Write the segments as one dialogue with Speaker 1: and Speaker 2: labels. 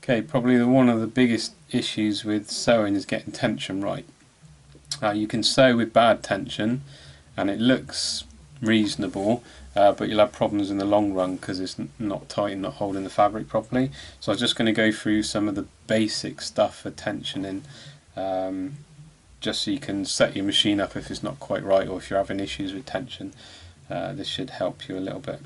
Speaker 1: Okay, probably one of the biggest issues with sewing is getting tension right. You can sew with bad tension and it looks reasonable, but you'll have problems in the long run because it's not tight and not holding the fabric properly. So I'm just going to go through some of the basic stuff for tensioning, just so you can set your machine up if it's not quite right, or if you're having issues with tension. This should help you a little bit.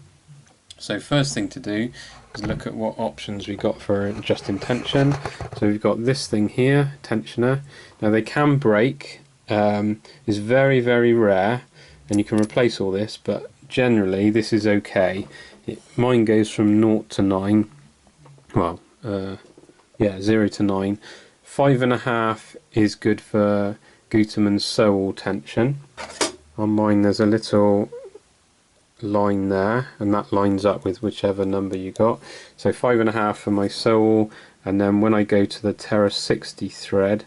Speaker 1: So first thing to do is look at what options we got for adjusting tension. So we've got this thing here, tensioner. Now they can break. It's very, very rare, and you can replace all this, but generally this is okay. Mine goes from 0 to 9. Well, yeah, 0 to 9. 5.5 is good for Gutermann's sew-all tension. On mine there's a little line there, and that lines up with whichever number you got. So 5.5 for my sew-all, and then when I go to the Terra 60 thread,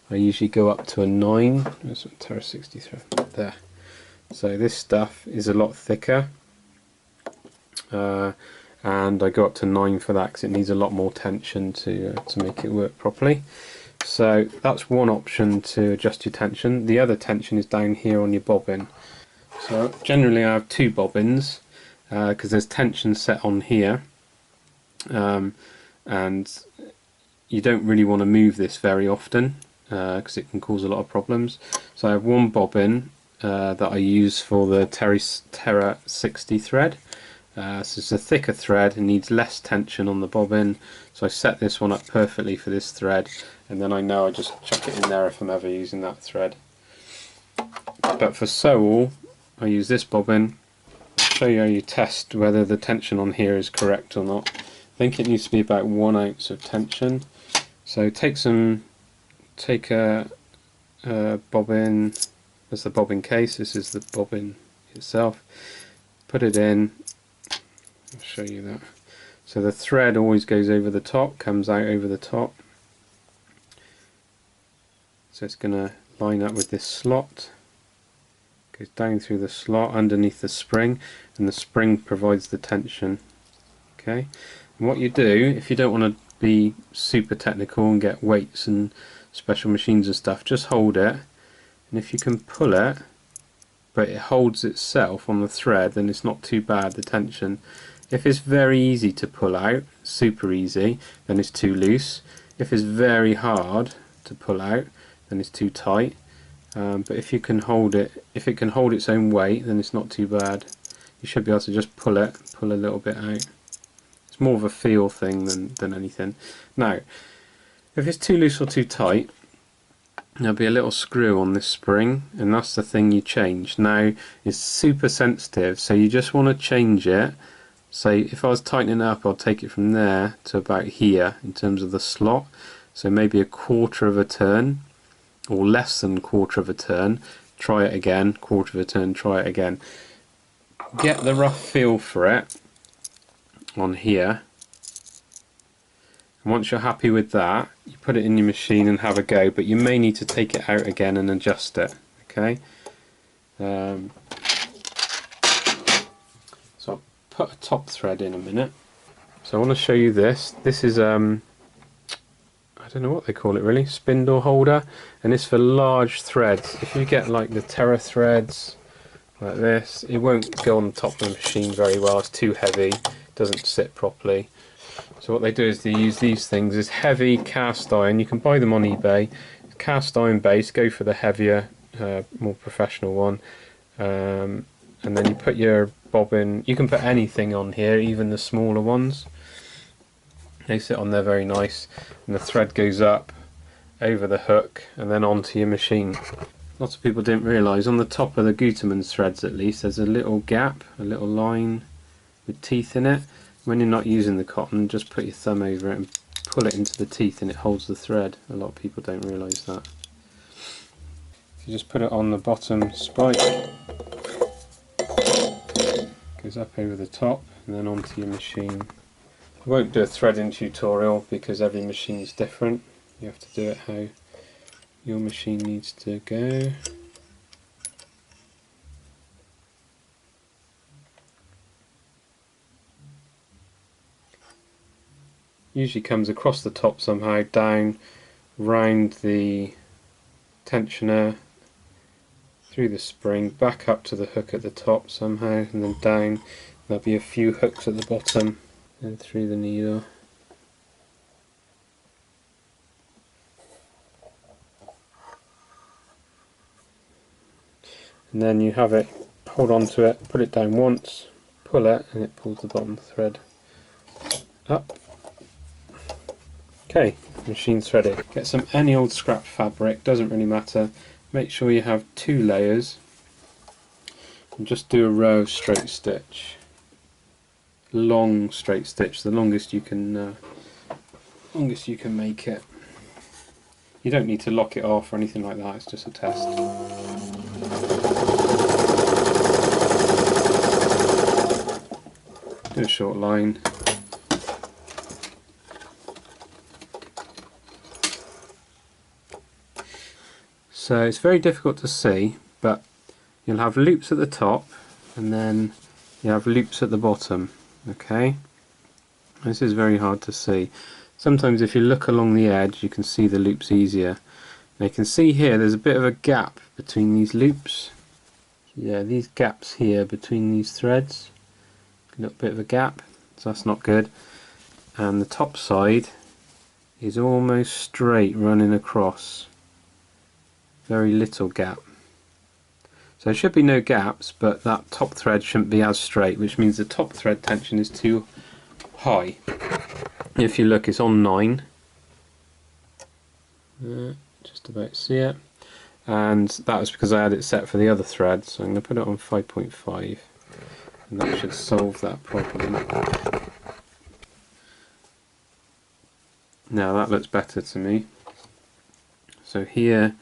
Speaker 1: I usually go up to a 9. There's a Terra 60 thread there. So this stuff is a lot thicker, and I go up to 9 for that because it needs a lot more tension to make it work properly. So that's one option to adjust your tension. The other tension is down here on your bobbin. So generally I have 2 bobbins because there's tension set on here, and you don't really want to move this very often because it can cause a lot of problems. So I have one bobbin that I use for the Terra 60 thread. So it's a thicker thread and needs less tension on the bobbin, so I set this one up perfectly for this thread, and then I know I just chuck it in there if I'm ever using that thread. But for sew-all I use this bobbin. I'll show you how you test whether the tension on here is correct or not. I think it needs to be about 1 ounce of tension. So take a bobbin. That's the bobbin case. This is the bobbin itself. Put it in. I'll show you that. So the thread always goes over the top, comes out over the top. So it's going to line up with this slot. Goes down through the slot underneath the spring, and the spring provides the tension. Okay, and what you do, if you don't want to be super technical and get weights and special machines and stuff, just hold it, and if you can pull it but it holds itself on the thread, then it's not too bad, the tension. If it's very easy to pull out, super easy, then it's too loose. If it's very hard to pull out, then it's too tight. But if you can hold it, if it can hold its own weight, then it's not too bad. You should be able to just pull a little bit out. It's more of a feel thing than anything. Now, if it's too loose or too tight, there'll be a little screw on this spring, and that's the thing you change. Now, it's super sensitive, so you just want to change it. So if I was tightening it up, I'll take it from there to about here in terms of the slot. So maybe 1/4 of a turn, or less than 1/4 of a turn. Try it again, 1/4 of a turn, try it again. Get the rough feel for it on here, and once you're happy with that, you put it in your machine and have a go, but you may need to take it out again and adjust it. Okay, so I'll put a top thread in a minute. So I want to show you this. This is I don't know what they call it really, spindle holder, and it's for large threads. If you get like the Terra threads like this, it won't go on the top of the machine very well, it's too heavy, it doesn't sit properly. So what they do is they use these things, this heavy cast iron, you can buy them on eBay, cast iron base, go for the heavier, more professional one, and then you put your bobbin, you can put anything on here, even the smaller ones. They sit on there very nice, and the thread goes up over the hook and then onto your machine. Lots of people didn't realise on the top of the Gutermann's threads, at least, there's a little gap, a little line with teeth in it. When you're not using the cotton, just put your thumb over it and pull it into the teeth and it holds the thread. A lot of people don't realise that. If you just put it on the bottom spike, goes up over the top and then onto your machine. I won't do a threading tutorial because every machine is different. You have to do it how your machine needs to go. Usually comes across the top somehow, down, round the tensioner, through the spring, back up to the hook at the top somehow, and then down. There'll be a few hooks at the bottom, and through the needle. And then you have it, hold on to it, put it down once, pull it, and it pulls the bottom thread up. Okay, machine threaded. Get some any old scrap fabric, doesn't really matter. Make sure you have 2 layers, and just do a row of straight stitch. Long straight stitch, the longest you can make it. You don't need to lock it off or anything like that, it's just a test. Do a short line. So it's very difficult to see, but you'll have loops at the top and then you have loops at the bottom. Okay, this is very hard to see. Sometimes if you look along the edge you can see the loops easier. Now you can see here there's a bit of a gap between these loops. Yeah, these gaps here between these threads, a little bit of a gap, so that's not good. And the top side is almost straight running across. Very little gap. So there should be no gaps, but that top thread shouldn't be as straight, which means the top thread tension is too high. If you look, it's on 9. Just about see it. And that was because I had it set for the other thread, so I'm going to put it on 5.5, and that should solve that problem. Now that looks better to me. So here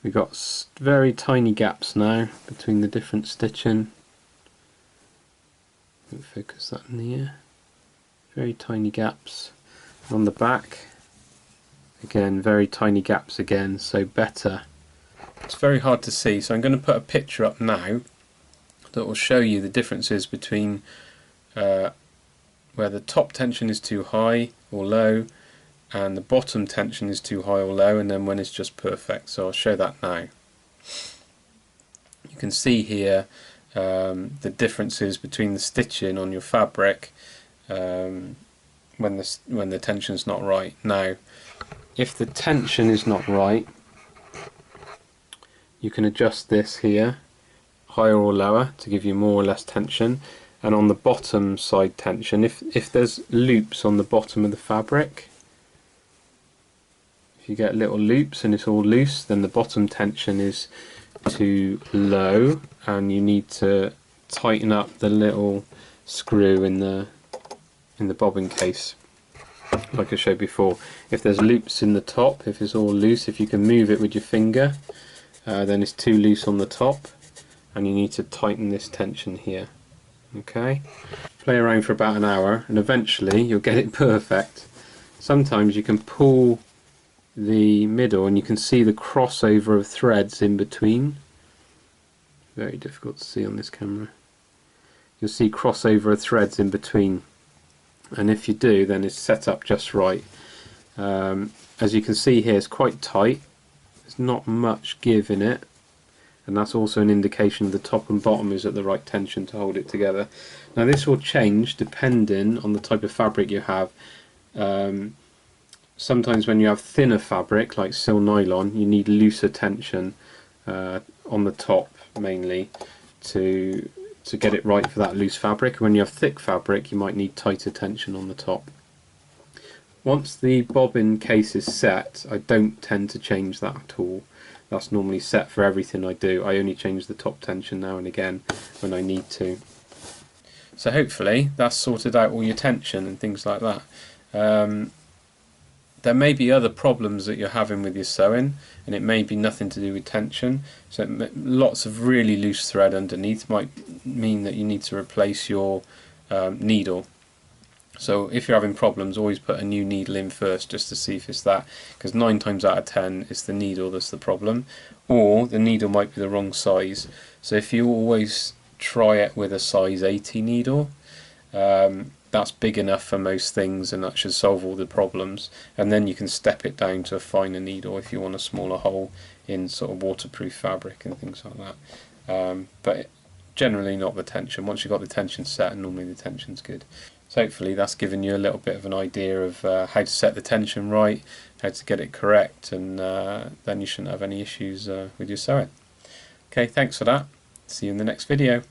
Speaker 1: we've got very tiny gaps now between the different stitching. Focus that in here. Very tiny gaps. On the back, again, very tiny gaps again, so better. It's very hard to see, so I'm going to put a picture up now that will show you the differences between where the top tension is too high or low and the bottom tension is too high or low, and then when it's just perfect. So I'll show that now. You can see here the differences between the stitching on your fabric when the tension's not right. Now, if the tension is not right, you can adjust this here, higher or lower, to give you more or less tension. And on the bottom side tension, if there's loops on the bottom of the fabric, if you get little loops and it's all loose, then the bottom tension is too low and you need to tighten up the little screw in the bobbin case, like I showed before. If there's loops in the top, if it's all loose, if you can move it with your finger, then it's too loose on the top and you need to tighten this tension here. Okay, play around for about an hour and eventually you'll get it perfect. Sometimes you can pull the middle and you can see the crossover of threads in between. Very difficult to see on this camera. You'll see crossover of threads in between, and if you do, then it's set up just right. As you can see here, it's quite tight. There's not much give in it, and that's also an indication the top and bottom is at the right tension to hold it together. Now this will change depending on the type of fabric you have. Sometimes when you have thinner fabric like sil nylon, you need looser tension on the top mainly to get it right for that loose fabric. When you have thick fabric, you might need tighter tension on the top. Once the bobbin case is set, I don't tend to change that at all. That's normally set for everything I do. I only change the top tension now and again when I need to. So hopefully that's sorted out all your tension and things like that. There may be other problems that you're having with your sewing, and it may be nothing to do with tension. So lots of really loose thread underneath might mean that you need to replace your needle. So if you're having problems, always put a new needle in first just to see if it's that, because 9 times out of 10 it's the needle that's the problem, or the needle might be the wrong size. So if you always try it with a size 80 needle, that that's big enough for most things and that should solve all the problems, and then you can step it down to a finer needle if you want a smaller hole in sort of waterproof fabric and things like that. But generally not the tension. Once you've got the tension set, normally the tension's good. So hopefully that's given you a little bit of an idea of how to set the tension right, how to get it correct, and then you shouldn't have any issues with your sewing. Okay, thanks for that. See you in the next video.